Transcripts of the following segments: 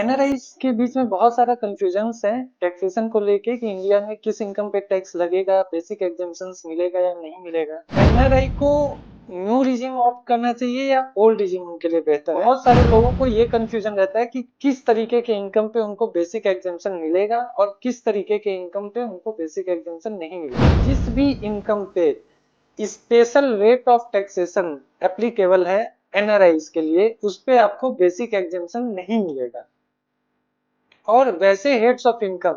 NRIs के बीच में बहुत सारा कंफ्यूजन्स है टैक्सेशन को लेके कि इंडिया में किस इनकम पे टैक्स लगेगा, बेसिक एग्जेम्पशंस मिलेगा या नहीं मिलेगा। एनआरआई को न्यू रिजीम ऑप्ट करना चाहिए या ओल्ड रिजीम उनके लिए बेहतर है। बहुत सारे लोगों को ये कंफ्यूजन रहता है कि किस तरीके के इनकम पे उनको बेसिक एग्जेम्पशन मिलेगा और किस तरीके के इनकम पे उनको बेसिक एग्जेम्पशन नहीं मिलेगा। जिस भी इनकम पे special rate of taxation applicable है एनआरआईज के लिए, उस पे आपको बेसिक एग्जेम्पशन नहीं मिलेगा। और वैसे हेड्स ऑफ इनकम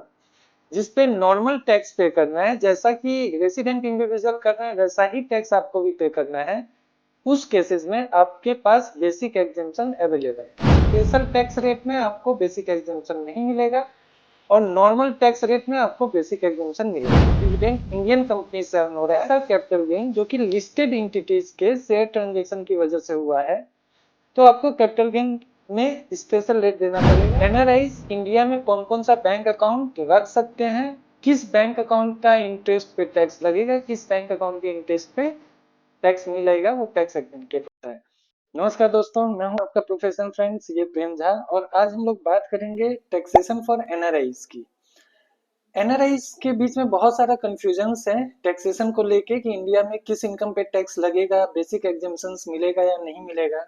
जिसपे नॉर्मल टैक्स पे करना है, जैसा कि रेसिडेंट इंडिविजुअल कर रहे हैं वैसा ही टैक्स आपको भी पे करना है, उस केसेस में आपके पास बेसिक एग्जेम्पशन अवेलेबल है। स्पेशल टैक्स रेट में आपको बेसिक एग्जेम्पशन नहीं मिलेगा और नॉर्मल टैक्स रेट में आपको बेसिक एग्जेम्पशन मिलेगा। डिविडेंड इंडियन कंपनी से अर्न हो रहा है, कैपिटल गेन जो कि लिस्टेड एंटिटीज के शेयर ट्रांजेक्शन की वजह से हुआ है, तो आपको कैपिटल गेन में स्पेशल रेट देना पड़ेगा। एनआरआईज इंडिया में कौन कौन सा बैंक अकाउंट रख सकते हैं, किस बैंक अकाउंट का इंटरेस्ट पे टैक्स लगेगा, किस बैंक अकाउंट के इंटरेस्ट पे टैक्स मिलेगा, वो टैक्स एग्जेम्प्टेड होता है। नमस्कार दोस्तों, मैं हूं आपका प्रोफेशनल फ्रेंड्स ये प्रेम झा और आज हम लोग बात करेंगे टैक्सेशन फॉर एनआरआईज की। एनआरआईज के बीच में बहुत सारा कंफ्यूजन्स है टैक्सेशन को लेके कि इंडिया में किस इनकम पे टैक्स लगेगा, बेसिक एग्जेम्पशंस मिलेगा या नहीं मिलेगा।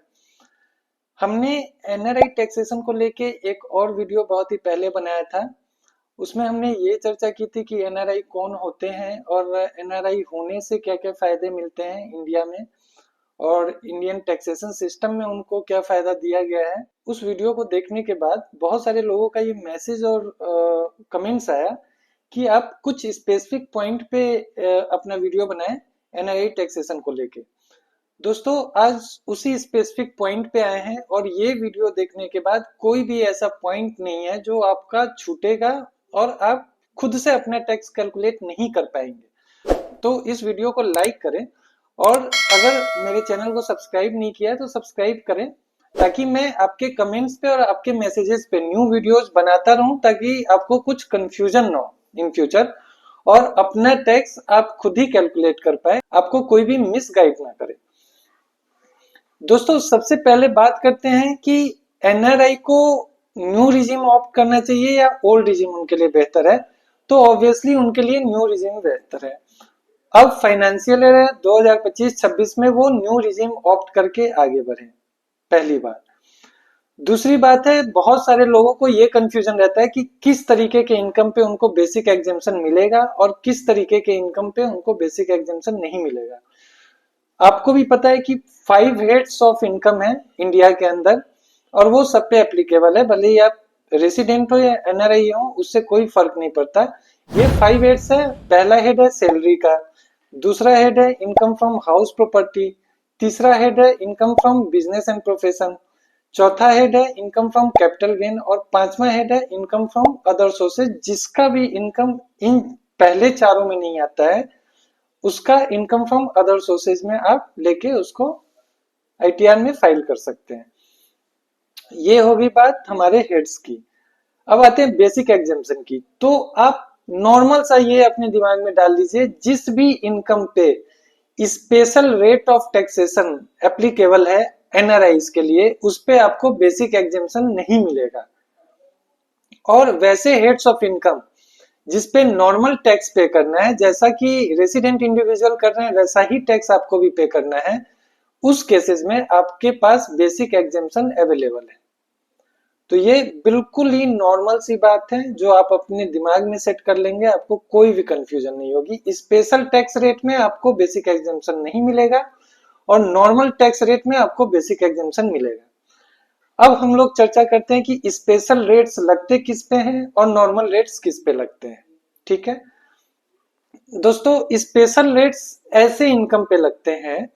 हमने एनआरआई टैक्सेशन को लेके एक और वीडियो बहुत ही पहले बनाया था। उसमें हमने ये चर्चा की थी कि एनआरआई कौन होते हैं और एनआरआई होने से क्या क्या फायदे मिलते हैं इंडिया में और इंडियन टैक्सेशन सिस्टम में उनको क्या फायदा दिया गया है। उस वीडियो को देखने के बाद बहुत सारे लोगों का ये मैसेज और कमेंट्स आया कि आप कुछ स्पेसिफिक पॉइंट पे अपना वीडियो बनाएं एनआरआई टैक्सेशन को लेके। दोस्तों आज उसी स्पेसिफिक पॉइंट पे आए हैं और ये वीडियो देखने के बाद कोई भी ऐसा पॉइंट नहीं है जो आपका छूटेगा और आप खुद से अपना टैक्स कैलकुलेट नहीं कर पाएंगे। तो इस वीडियो को लाइक करें और अगर मेरे चैनल को सब्सक्राइब नहीं किया है तो सब्सक्राइब करें, ताकि मैं आपके कमेंट्स पे और आपके मैसेजेस पे न्यू वीडियोस बनाता रहूं, ताकि आपको कुछ कंफ्यूजन ना हो इन फ्यूचर और अपना टैक्स आप खुद ही कैलकुलेट कर पाए, आपको कोई भी मिसगाइड ना करे। दोस्तों सबसे पहले बात करते हैं कि एनआरआई को न्यू रिजीम ऑप्ट करना चाहिए या ओल्ड रिजीम उनके लिए बेहतर है। तो ऑब्वियसली उनके लिए न्यू रिजीम बेहतर है। अब फाइनेंशियल ईयर 2025-26 में वो न्यू रिजीम ऑप्ट करके आगे बढ़े, पहली बात। दूसरी बात है, बहुत सारे लोगों को ये कंफ्यूजन रहता है कि किस तरीके के इनकम पे उनको बेसिक एग्जेम्पशन मिलेगा और किस तरीके के इनकम पे उनको बेसिक एग्जेम्पशन नहीं मिलेगा। आपको भी पता है कि 5 हेड्स ऑफ इनकम है इंडिया के अंदर और वो सब पे एप्लीकेबल है, भले ही आप रेसिडेंट हो या एनआरआई हो, उससे कोई फर्क नहीं पड़ता। ये 5 हेड्स है। पहला हेड है सैलरी का, दूसरा हेड है इनकम फ्रॉम हाउस प्रॉपर्टी, तीसरा हेड है income from business and profession, चौथा हेड है इनकम फ्रॉम कैपिटल गेन और पांचवा हेड है इनकम फ्रॉम अदर सोर्सेज। जिसका भी इनकम इन पहले चारों में नहीं आता है उसका इनकम फ्रॉम अदर सोर्सेज में आप लेके उसको आईटीआर में फाइल कर सकते हैं। ये होगी बात हमारे हेड्स की। अब आते हैं बेसिक एग्जेम्पशन की। तो आप नॉर्मल सा ये अपने दिमाग में डाल दीजिए, जिस भी इनकम पे special rate of taxation applicable है एनआरआईज के लिए, उस पे आपको बेसिक एग्जेम्पशन नहीं मिलेगा। और वैसे हेड्स ऑफ इनकम जिसपे नॉर्मल टैक्स पे करना है, जैसा कि रेसिडेंट इंडिविजुअल कर रहे हैं वैसा ही टैक्स आपको भी पे करना है, उस केसेस में आपके पास बेसिक एग्जेम्पशन अवेलेबल है। तो ये बिल्कुल ही नॉर्मल सी बात है जो आप अपने दिमाग में सेट कर लेंगे, आपको कोई भी कंफ्यूजन नहीं होगी। स्पेशल टैक्स रेट में आपको बेसिक एग्जेम्पशन नहीं मिलेगा और नॉर्मल टैक्स रेट में आपको बेसिक एग्जेम्पशन मिलेगा। अब हम लोग चर्चा करते हैं कि स्पेशल रेट्स लगते किस पे हैं और नॉर्मल रेट्स किस पे लगते हैं। ठीक है दोस्तों, स्पेशल रेट्स ऐसे इनकम पे लगते हैं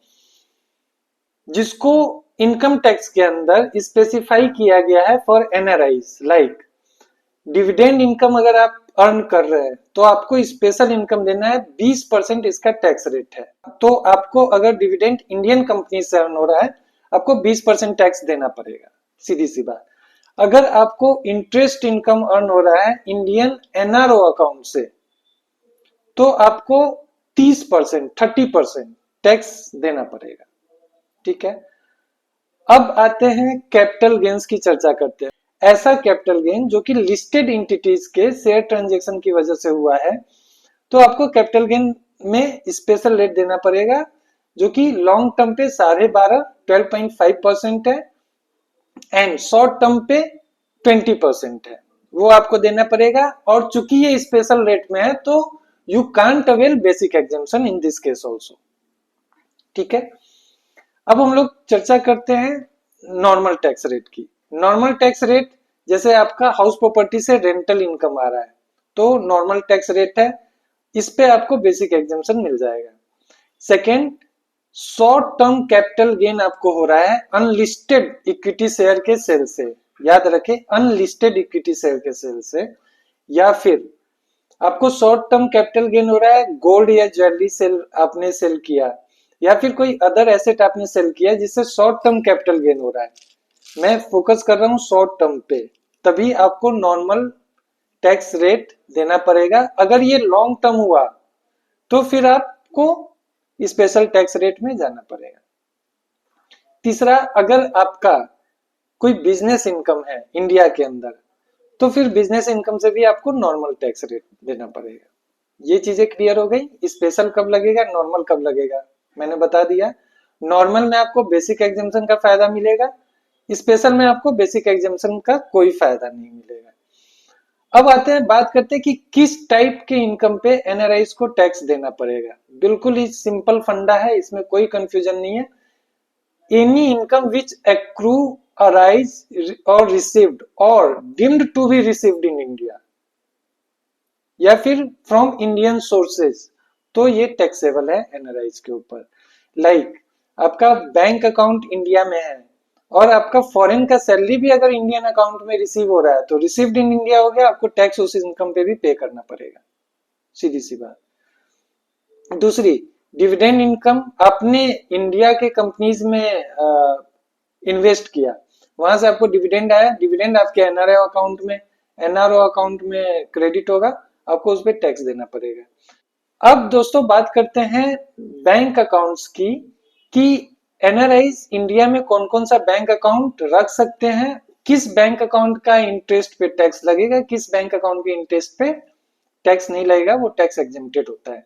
जिसको इनकम टैक्स के अंदर स्पेसिफाई किया गया है for NRIs. Like dividend income अगर आप अर्न कर रहे हैं तो आपको स्पेशल इनकम देना है, 20% इसका टैक्स रेट है। तो आपको अगर डिविडेंड इंडियन कंपनी से अर्न हो रहा है आपको 20% टैक्स देना पड़ेगा, सीधी सी बात। अगर आपको इंटरेस्ट इनकम अर्न हो रहा है इंडियन एनआरओ अकाउंट से तो आपको 30% टैक्स देना पड़ेगा। ठीक है, अब आते हैं कैपिटल गेन्स की चर्चा करते हैं। ऐसा कैपिटल गेन जो कि लिस्टेड इंटिटीज के शेयर ट्रांजेक्शन की वजह से हुआ है, तो आपको कैपिटल गेन में स्पेशल रेट देना पड़ेगा, जो कि लॉन्ग टर्म पे 12.5 12.5% है एंड शॉर्ट टर्म पे 20% है, वो आपको देना पड़ेगा। और चूंकि ये स्पेशल रेट में है तो you can't avail basic exemption in this case also. ठीक है, अब हम लोग चर्चा करते हैं नॉर्मल टैक्स रेट की। नॉर्मल टैक्स रेट, जैसे आपका हाउस प्रॉपर्टी से रेंटल इनकम आ रहा है तो नॉर्मल टैक्स रेट है, इस पे आपको बेसिक एग्जाम्पशन मिल जाएगा। Second, short term capital gain आपको हो रहा है अनलिस्टेड इक्विटी शेयर के सेल से, याद रखें अनलिस्टेड इक्विटी शेयर के सेल से, या फिर आपको शॉर्ट टर्म कैपिटल गेन हो रहा है गोल्ड या ज्वेलरी सेल आपने सेल किया, या फिर कोई अदर एसेट आपने सेल किया जिससे शॉर्ट टर्म कैपिटल गेन हो रहा है। मैं फोकस कर रहा हूं शॉर्ट टर्म पे, तभी आपको नॉर्मल टैक्स रेट देना पड़ेगा। अगर ये लॉन्ग टर्म हुआ तो फिर आपको स्पेशल टैक्स रेट में जाना पड़ेगा। तीसरा, अगर आपका कोई बिजनेस इनकम है इंडिया के अंदर तो फिर बिजनेस इनकम से भी आपको नॉर्मल टैक्स रेट देना पड़ेगा। ये चीजें क्लियर हो गई। स्पेशल कब लगेगा, नॉर्मल कब लगेगा, मैंने बता दिया। नॉर्मल में आपको बेसिक एग्जाम्पशन का फायदा मिलेगा, स्पेशल में आपको बेसिक एग्जाम्पशन का कोई फायदा नहीं मिलेगा। अब आते हैं, बात करते हैं कि किस टाइप के इनकम पे एनआरआईज को टैक्स देना पड़ेगा। बिल्कुल ही सिंपल फंडा है, इसमें कोई कंफ्यूजन नहीं है। Any income which accrue arise or received or deemed to be received in India या फिर फ्रॉम इंडियन सोर्सेज, तो ये टैक्सेबल है एनआरआईज के ऊपर। लाइक आपका बैंक अकाउंट इंडिया में है और आपका फॉरेन का सैलरी भी अगर इंडियन अकाउंट में रिसीव हो रहा है तो रिसीव्ड इन इंडिया हो गया, आपको टैक्स उस इनकम पे भी पे करना पड़ेगा, सीधी सी बात। दूसरी, डिविडेंड इनकम, आपने इंडिया के कंपनीज में इन्वेस्ट किया, वहां से आपको डिविडेंड आया, डिविडेंड आपके एनआरओ अकाउंट में, एनआरओ अकाउंट में क्रेडिट होगा, आपको उस पर टैक्स देना पड़ेगा। अब दोस्तों बात करते हैं बैंक अकाउंट्स की, कि एनआरआईज इंडिया में कौन कौन सा बैंक अकाउंट रख सकते हैं, किस बैंक अकाउंट का इंटरेस्ट पे टैक्स लगेगा, किस बैंक अकाउंट के इंटरेस्ट पे टैक्स नहीं लगेगा, वो टैक्स एग्जेम्प्टेड होता है।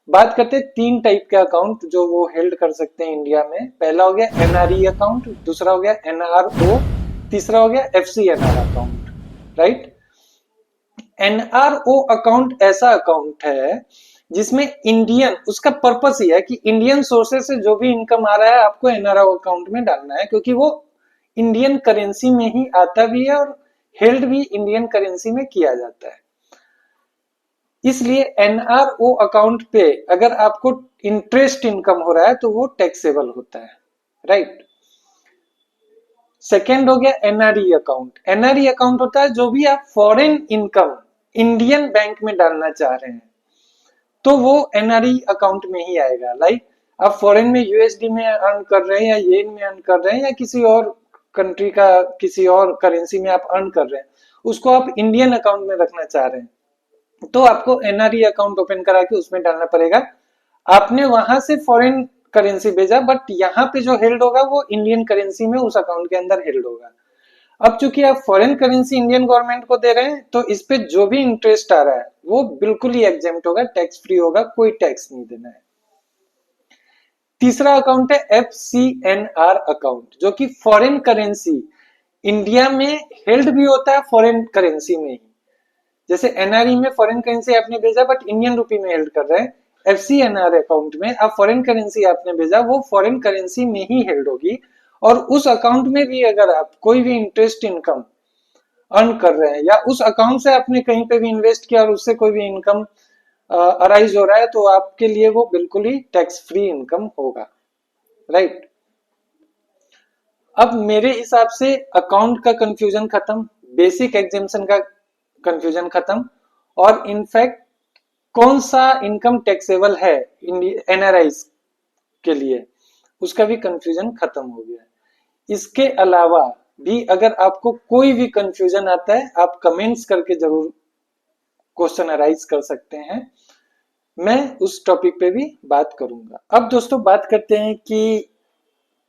बात करते हैं 3 टाइप के अकाउंट जो वो हेल्ड कर सकते हैं इंडिया में। पहला हो गया एनआरई अकाउंट, दूसरा हो गया एनआरओ, तीसरा हो गया FCNR account. Right, NRO account ऐसा अकाउंट है जिसमें इंडियन, उसका पर्पस ही है कि इंडियन सोर्सेज से जो भी इनकम आ रहा है आपको एनआरओ अकाउंट में डालना है, क्योंकि वो इंडियन करेंसी में ही आता भी है और हेल्ड भी इंडियन करेंसी में किया जाता है। इसलिए एनआरओ अकाउंट पे अगर आपको इंटरेस्ट इनकम हो रहा है तो वो टैक्सेबल होता है। राइट, सेकेंड हो गया एनआरई अकाउंट। एनआरई अकाउंट होता है जो भी आप फॉरेन इनकम इंडियन बैंक में डालना चाह रहे हैं तो वो एनआरई अकाउंट में ही आएगा। लाइक आप फॉरेन में यूएसडी में अर्न कर रहे हैं या येन में अर्न कर रहे हैं या किसी और कंट्री का किसी और करेंसी में आप अर्न कर रहे हैं, उसको आप इंडियन अकाउंट में रखना चाह रहे हैं तो आपको एनआरई अकाउंट ओपन करा के उसमें डालना पड़ेगा। आपने वहां से फॉरेन करेंसी भेजा बट यहाँ पे जो हेल्ड होगा वो इंडियन करेंसी में उस अकाउंट के अंदर हेल्ड होगा। अब चूंकि आप फॉरेन करेंसी इंडियन गवर्नमेंट को दे रहे हैं तो इस पे जो भी इंटरेस्ट आ रहा है वो बिल्कुल ही एग्जेम्प्ट होगा, टैक्स फ्री होगा, कोई टैक्स नहीं देना है। तीसरा अकाउंट है एफसीएनआर अकाउंट, जो कि फॉरेन करेंसी इंडिया में हेल्ड भी होता है फॉरेन करेंसी में ही। जैसे एनआरई में फॉरेन करेंसी आपने भेजा बट इंडियन रुपी में हेल्ड कर रहे हैं, एफसीएनआर अकाउंट में आप फॉरेन करेंसी आपने भेजा वो फॉरेन करेंसी में ही हेल्ड होगी और उस अकाउंट में भी अगर आप कोई भी इंटरेस्ट इनकम अर्न कर रहे हैं या उस अकाउंट से आपने कहीं पे भी इन्वेस्ट किया और उससे कोई भी इनकम अराइज हो रहा है तो आपके लिए वो बिल्कुल ही टैक्स फ्री इनकम होगा। राइट, अब मेरे हिसाब से अकाउंट का कंफ्यूजन खत्म, बेसिक एग्जेम्पशन का कंफ्यूजन खत्म, और इनफैक्ट कौन सा इनकम टैक्सेबल है एनआरआईज के लिए उसका भी कंफ्यूजन खत्म हो गया। इसके अलावा भी अगर आपको कोई भी कंफ्यूजन आता है आप कमेंट्स करके जरूर क्वेश्चन अराइज कर सकते हैं, मैं उस टॉपिक पे भी बात करूंगा। अब दोस्तों बात करते हैं कि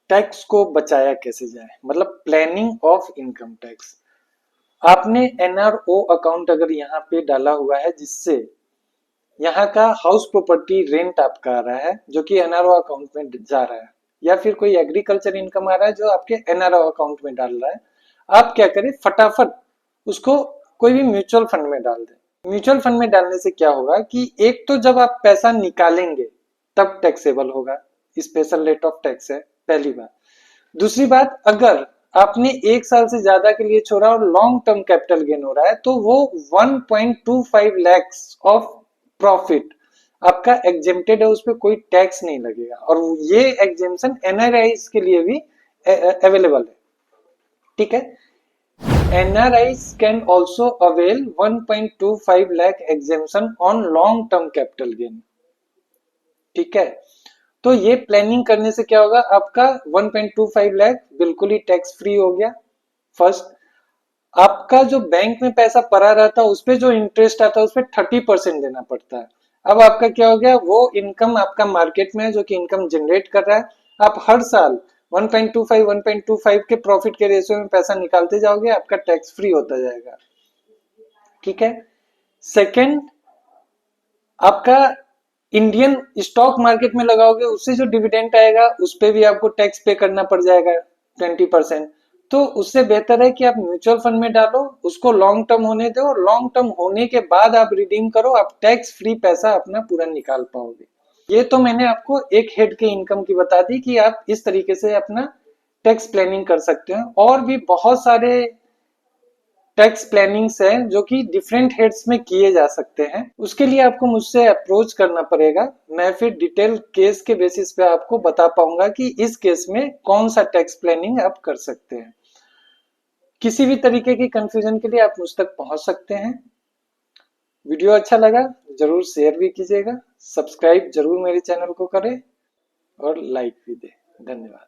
टैक्स को बचाया कैसे जाए, मतलब प्लानिंग ऑफ इनकम टैक्स। आपने एनआरओ अकाउंट अगर यहाँ पे डाला हुआ है, जिससे यहाँ का हाउस प्रॉपर्टी रेंट आपका आ रहा है जो कि एनआरओ अकाउंट में जा रहा है, या फिर कोई एग्रीकल्चर इनकम आ रहा है जो आपके एनआरओ अकाउंट में डाल रहा है, आप क्या करें, फटाफट उसको कोई भी म्यूचुअल फंड में डाल दें। म्यूचुअल फंड में डालने से क्या होगा कि एक तो जब आप पैसा निकालेंगे तब टैक्सेबल होगा, स्पेशल रेट ऑफ टैक्स है, पहली बात। दूसरी बात, अगर आपने एक साल से ज्यादा के लिए छोड़ा और लॉन्ग टर्म कैपिटल गेन हो रहा है तो वो 1.25 lakhs ऑफ प्रॉफिट आपका एग्जेम्प्टेड है, उस पर कोई टैक्स नहीं लगेगा। और ये एग्जेम्पशन एनआरआईज के लिए भी अवेलेबल है, ठीक है। NRIs can also avail 1.25 lakh exemption on long term capital gain, ठीक है। तो ये प्लानिंग करने से क्या होगा, आपका 1.25 लाख बिल्कुल ही टैक्स फ्री हो गया। फर्स्ट, आपका जो बैंक में पैसा पड़ा रहता है उस पे जो इंटरेस्ट आता है उस पे 30% देना पड़ता है। अब आपका क्या हो गया, वो इनकम आपका मार्केट में है जो कि इनकम जनरेट कर रहा है, आप हर साल 1.25 के प्रॉफिट के रेशियो में पैसा निकालते जाओगे, आपका टैक्स फ्री होता जाएगा, ठीक है। सेकेंड, आपका इंडियन स्टॉक मार्केट में लगाओगे उससे जो डिविडेंड आएगा उस पे भी आपको टैक्स पे करना पड़ जाएगा 20%। तो उससे बेहतर है कि आप म्यूचुअल फंड में डालो, उसको लॉन्ग टर्म होने दो, और लॉन्ग टर्म होने के बाद आप रिडीम करो, आप टैक्स फ्री पैसा अपना पूरा निकाल पाओगे। ये तो मैंने आपको एक हेड के इनकम की बता दी कि आप इस तरीके से अपना टैक्स प्लानिंग कर सकते हैं। और भी बहुत सारे टैक्स प्लानिंग्स है जो कि डिफरेंट हेड्स में किए जा सकते हैं, उसके लिए आपको मुझसे अप्रोच करना पड़ेगा। मैं फिर डिटेल केस के बेसिस पे आपको बता पाऊंगा कि इस केस में कौन सा टैक्स प्लानिंग आप कर सकते हैं। किसी भी तरीके की कंफ्यूजन के लिए आप मुझ तक पहुंच सकते हैं। वीडियो अच्छा लगा जरूर शेयर भी कीजिएगा, सब्सक्राइब जरूर मेरे चैनल को करें और लाइक भी दें। धन्यवाद।